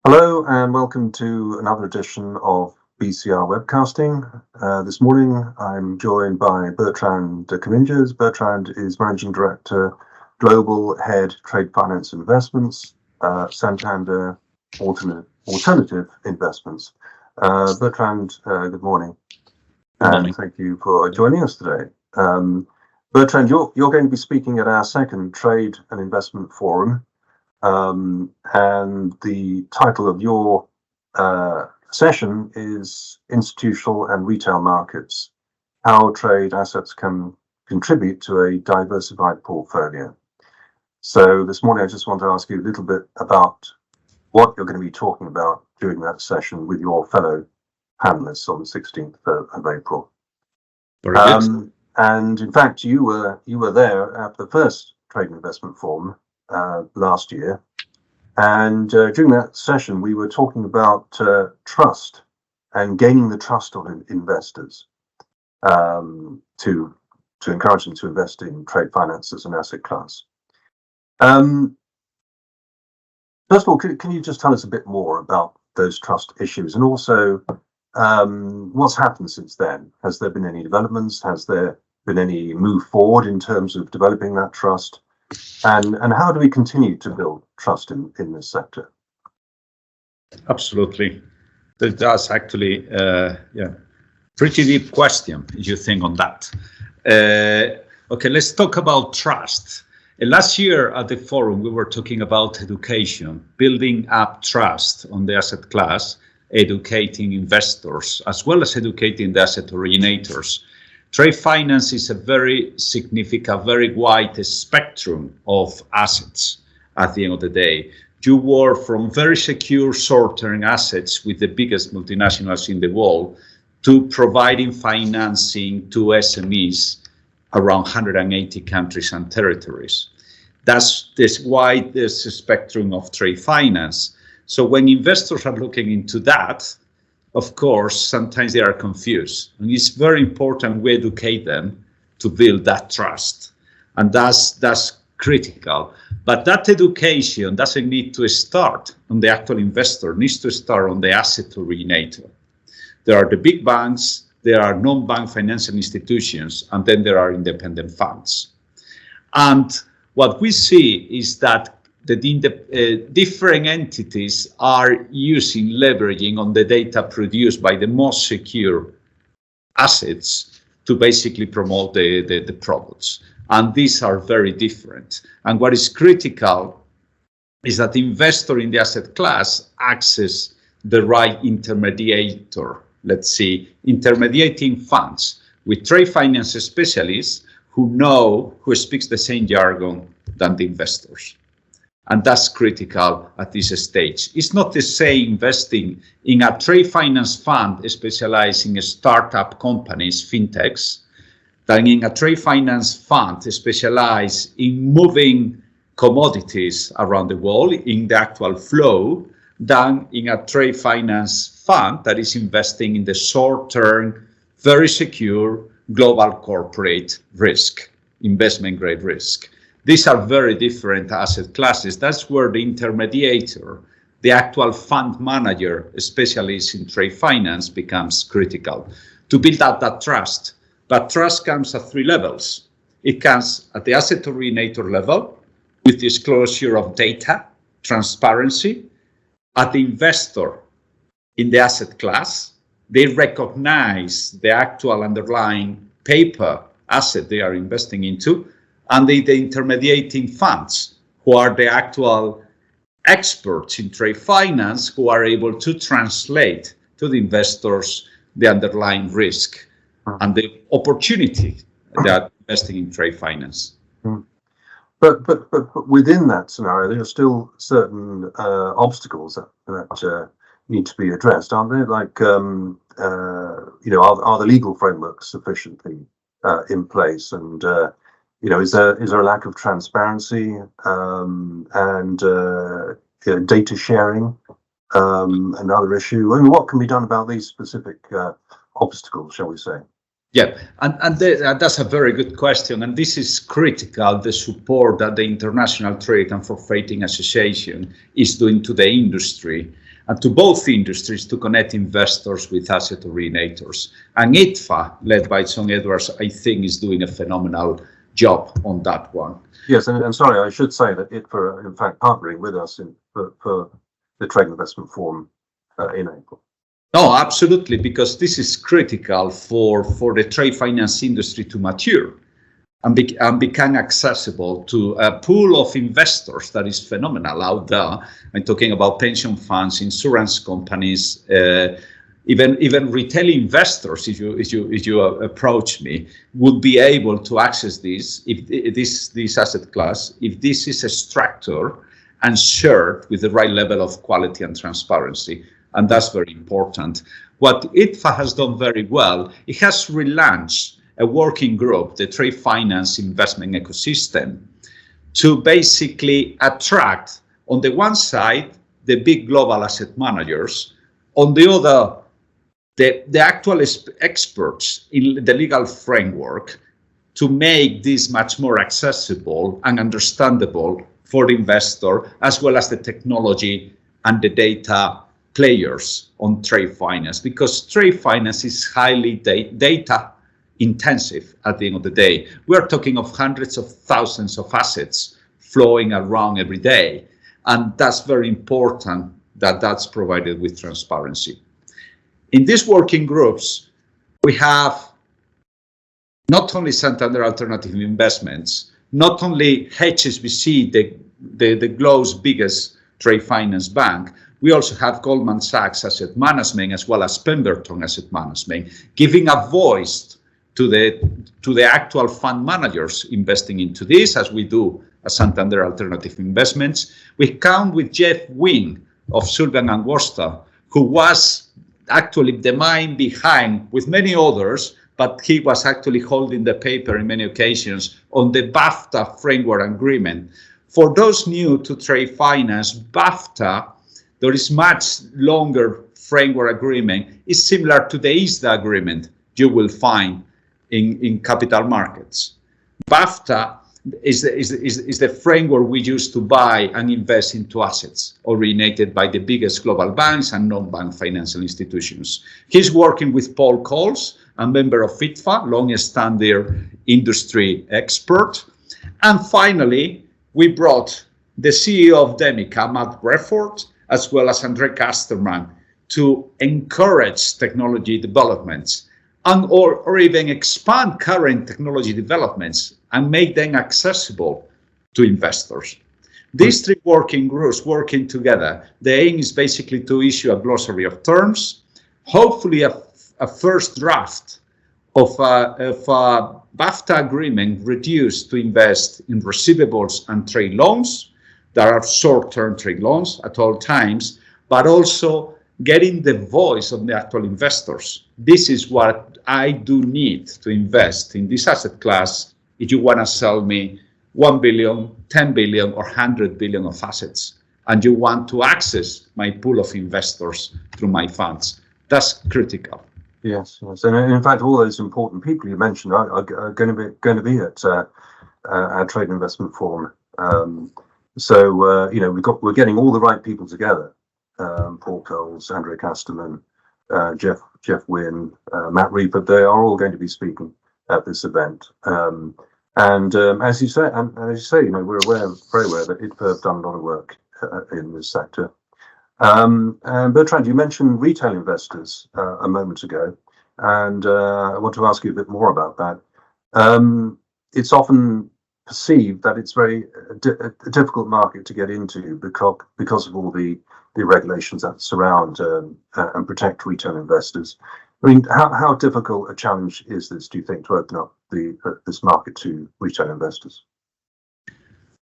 Hello and welcome to another edition of BCR Webcasting. This morning I'm joined by Bertrand de Comminges. Bertrand is Managing Director, Global Head Trade Finance Investments, Santander Alternative Investments. Bertrand, good morning. Good morning. Thank you for joining us today. Bertrand, you're going to be speaking at our second Trade and Investment Forum. And the title of your session is Institutional and Retail Markets, How Trade Assets Can Contribute to a Diversified Portfolio. So this morning I just want to ask you a little bit about what you're going to be talking about during that session with your fellow panelists on the 16th of April. Very good. And in fact, you were there at the first Trade and Investment Forum last year, and during that session we were talking about trust and gaining the trust of investors to encourage them to invest in trade finance as an asset class. First of all, can you just tell us a bit more about those trust issues, and also what's happened since then? Has there been any developments? Has there been any move forward in terms of developing that trust? And how do we continue to build trust in this sector? Absolutely. That's actually pretty deep question, you think on that. Okay, let's talk about trust. Last year at the forum, we were talking about education, building up trust on the asset class, educating investors, as well as educating the asset originators. Trade finance is a very significant, very wide spectrum of assets at the end of the day. You work from very secure short-term assets with the biggest multinationals in the world to providing financing to SMEs around 180 countries and territories. That's this widest spectrum of trade finance. So when investors are looking into that, of course, sometimes they are confused, and it's very important we educate them to build that trust, and that's critical. But that education doesn't need to start on the actual investor; it needs to start on the asset originator. There are the big banks, there are non-bank financial institutions, and then there are independent funds. And what we see is that the different entities are leveraging on the data produced by the most secure assets to basically promote the products. And these are very different. And what is critical is that the investor in the asset class access the right intermediator, let's say, intermediating funds with trade finance specialists who speaks the same jargon than the investors. And that's critical at this stage. It's not the same investing in a trade finance fund specializing in startup companies, fintechs, than in a trade finance fund specialized in moving commodities around the world in the actual flow, than in a trade finance fund that is investing in the short-term, very secure global corporate risk, investment grade risk. These are very different asset classes. That's where the intermediator, the actual fund manager, specialist in trade finance, becomes critical to build up that trust. But trust comes at three levels. It comes at the asset originator level with disclosure of data, transparency. At the investor in the asset class, they recognize the actual underlying paper asset they are investing into, and the intermediating funds, who are the actual experts in trade finance, who are able to translate to the investors the underlying risk and the opportunity that investing in trade finance. But within that scenario, there are still certain obstacles that need to be addressed, aren't there? Like, are the legal frameworks sufficiently in place, and is there a lack of transparency and data sharing, another issue? I mean, what can be done about these specific obstacles, shall we say? Yeah, and that's a very good question, and this is critical, the support that the International Trade and Forfeiting Association is doing to the industry. and to both industries to connect investors with asset originators. And ITFA, led by John Edwards, I think is doing a phenomenal job on that one. Yes, and sorry, I should say that ITFA are in fact partnering with us for the Trade Investment Forum in April. No, absolutely, because this is critical for the trade finance industry to mature and become accessible to a pool of investors that is phenomenal out there. I'm talking about pension funds, insurance companies, even retail investors. If you approach me, would be able to access this if this asset class, if this is structured and shared with the right level of quality and transparency. And that's very important. What ITFA has done very well, it has relaunched a working group, the trade finance investment ecosystem, to basically attract, on the one side, the big global asset managers, on the other, the actual experts in the legal framework, to make this much more accessible and understandable for the investor, as well as the technology and the data players on trade finance, because trade finance is highly data intensive at the end of the day. We're talking of hundreds of thousands of assets flowing around every day. And that's very important that that's provided with transparency. In these working groups, we have not only Santander Alternative Investments, not only HSBC, the globe's biggest trade finance bank, we also have Goldman Sachs Asset Management as well as Pemberton Asset Management, giving a voice to the actual fund managers investing into this, as we do at Santander Alternative Investments. We count with Jeff Wynne of Sullivan & Worcester, who was actually the mind behind, with many others, but he was actually holding the paper in many occasions on the BAFTA framework agreement. For those new to trade finance, BAFTA, there is much longer framework agreement. It's similar to the ISDA agreement you will find in capital markets. BAFTA is the framework we use to buy and invest into assets originated by the biggest global banks and non-bank financial institutions. He's working with Paul Coles, a member of ITFA, long-standing industry expert. And finally, we brought the CEO of Demica, Matt Grefford, as well as Andre Casterman, to encourage technology developments and or even expand current technology developments and make them accessible to investors. These three working groups working together, the aim is basically to issue a glossary of terms, hopefully a first draft of a BAFTA agreement reduced to invest in receivables and trade loans. There are short-term trade loans at all times, but also getting the voice of the actual investors. This is what I do need to invest in this asset class if you want to sell me 1 billion, 10 billion, or 100 billion of assets, and you want to access my pool of investors through my funds. That's critical. Yes, and in fact, all those important people you mentioned are going to be at our Trade Investment Forum. So we're getting all the right people together. Paul Coles, Andre Casterman, Jeff Wynne, Matt Reaper. They are all going to be speaking at this event. As you say, we're very aware that ITFA have done a lot of work in this sector. And Bertrand, you mentioned retail investors a moment ago, and I want to ask you a bit more about that. It's often perceived that it's a difficult market to get into because of all the regulations that surround and protect retail investors. I mean, how difficult a challenge is this, do you think, to open up this market to retail investors?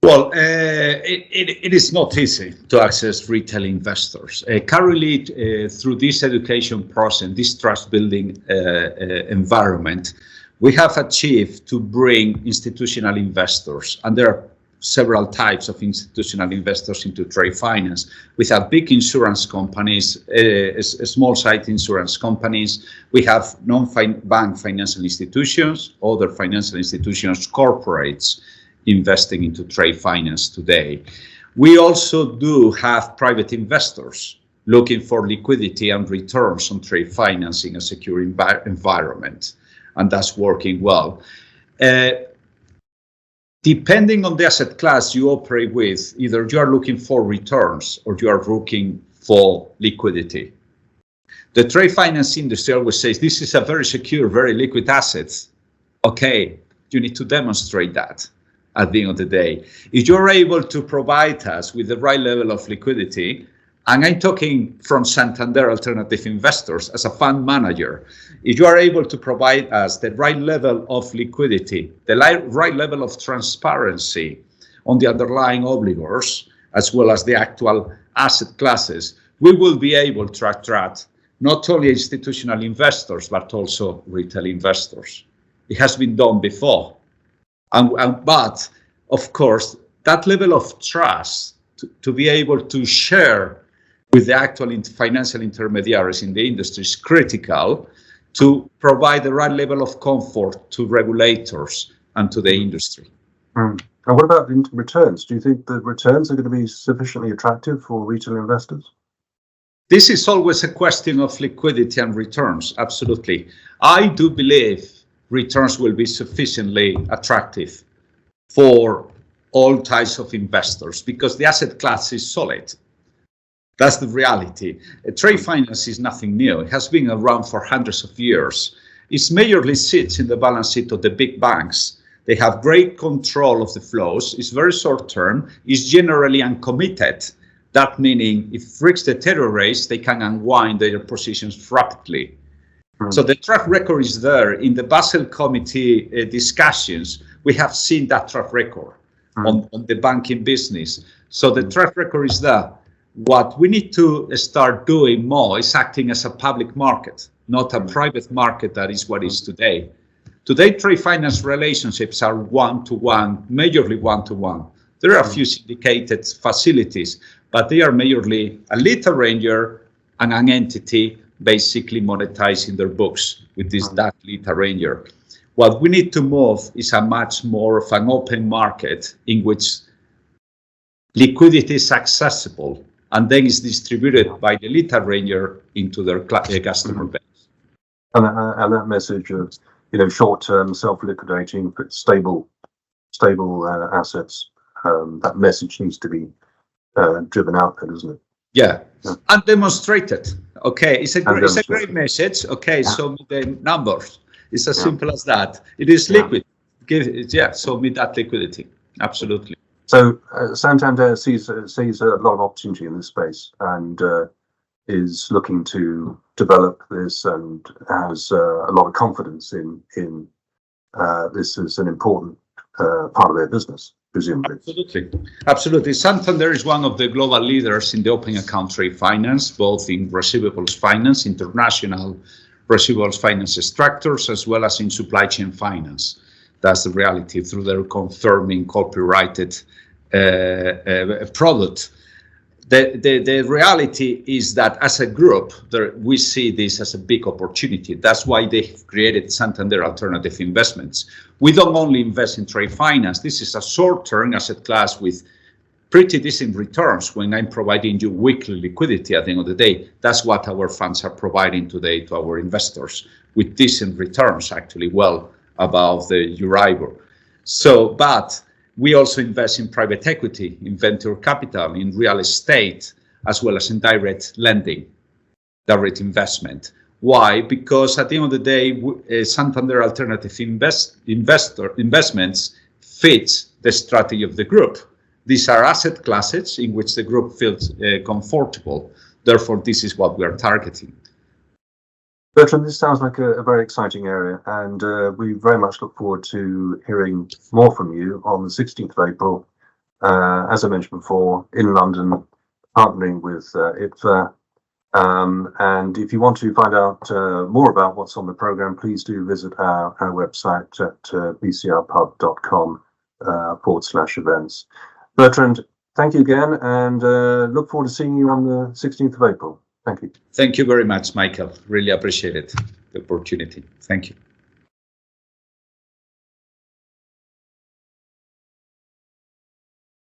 Well, it is not easy to access retail investors. Currently, through this education process, this trust building environment, we have achieved to bring institutional investors, and there are several types of institutional investors into trade finance. We have big insurance companies, small-sized insurance companies. We have non-bank financial institutions, other financial institutions, corporates investing into trade finance today. We also do have private investors looking for liquidity and returns on trade finance in a secure environment, and that's working well. Depending on the asset class you operate with, either you are looking for returns or you are looking for liquidity. The trade finance industry always says this is a very secure, very liquid asset. Okay, you need to demonstrate that at the end of the day. If you're able to provide us with the right level of liquidity, and I'm talking from Santander Alternative Investors as a fund manager, if you are able to provide us the right level of liquidity, the right level of transparency on the underlying obligors, as well as the actual asset classes, we will be able to attract not only institutional investors, but also retail investors. It has been done before. But of course, that level of trust to be able to share with the actual financial intermediaries in the industry is critical to provide the right level of comfort to regulators and to the industry. And what about the returns? Do you think the returns are going to be sufficiently attractive for retail investors? This is always a question of liquidity and returns, absolutely. I do believe returns will be sufficiently attractive for all types of investors because the asset class is solid. That's the reality. Trade finance is nothing new. It has been around for hundreds of years. It majorly sits in the balance sheet of the big banks. They have great control of the flows. It's very short term. It's generally uncommitted. That meaning if risks deteriorate, they can unwind their positions rapidly. So the track record is there. In the Basel Committee discussions, we have seen that track record on the banking business. So the track record is there. What we need to start doing more is acting as a public market, not a private market that is what is today. Today, trade finance relationships are one-to-one, majorly one-to-one. There are a few syndicated facilities, but they are majorly a lead arranger and an entity basically monetizing their books with that lead arranger. What we need to move is a much more of an open market in which liquidity is accessible and then is distributed by the lead arranger into their customer base. And that message of short-term self-liquidating but stable assets, that message needs to be driven out there, doesn't it? Yeah, and demonstrated. Okay, it's a great message. Okay, show me the numbers. It's as simple as that. It is liquid. Show me that liquidity. Absolutely. So Santander sees a lot of opportunity in this space and is looking to develop this and has a lot of confidence in this as an important part of their business, presumably. Absolutely. Santander is one of the global leaders in the open account trade finance, both in receivables finance, international receivables finance structures, as well as in supply chain finance. That's the reality through their confirming copyrighted product. The reality is that as a group, we see this as a big opportunity. That's why they've created Santander Alternative Investments. We don't only invest in trade finance. This is a short-term asset class with pretty decent returns when I'm providing you weekly liquidity at the end of the day. That's what our funds are providing today to our investors with decent returns, actually well above the Euribor. But we also invest in private equity, in venture capital, in real estate, as well as in direct lending, direct investment. Why? Because at the end of the day, Santander Alternative Investments fits the strategy of the group. These are asset classes in which the group feels comfortable. Therefore, this is what we are targeting. Bertrand, this sounds like a very exciting area, and we very much look forward to hearing more from you on the 16th of April, as I mentioned before, in London, partnering with ITFA. And if you want to find out more about what's on the programme, please do visit our website at bcrpub.com/events. Bertrand, thank you again, and look forward to seeing you on the 16th of April. Thank you. Thank you very much, Michael. Really appreciate it, the opportunity. Thank you.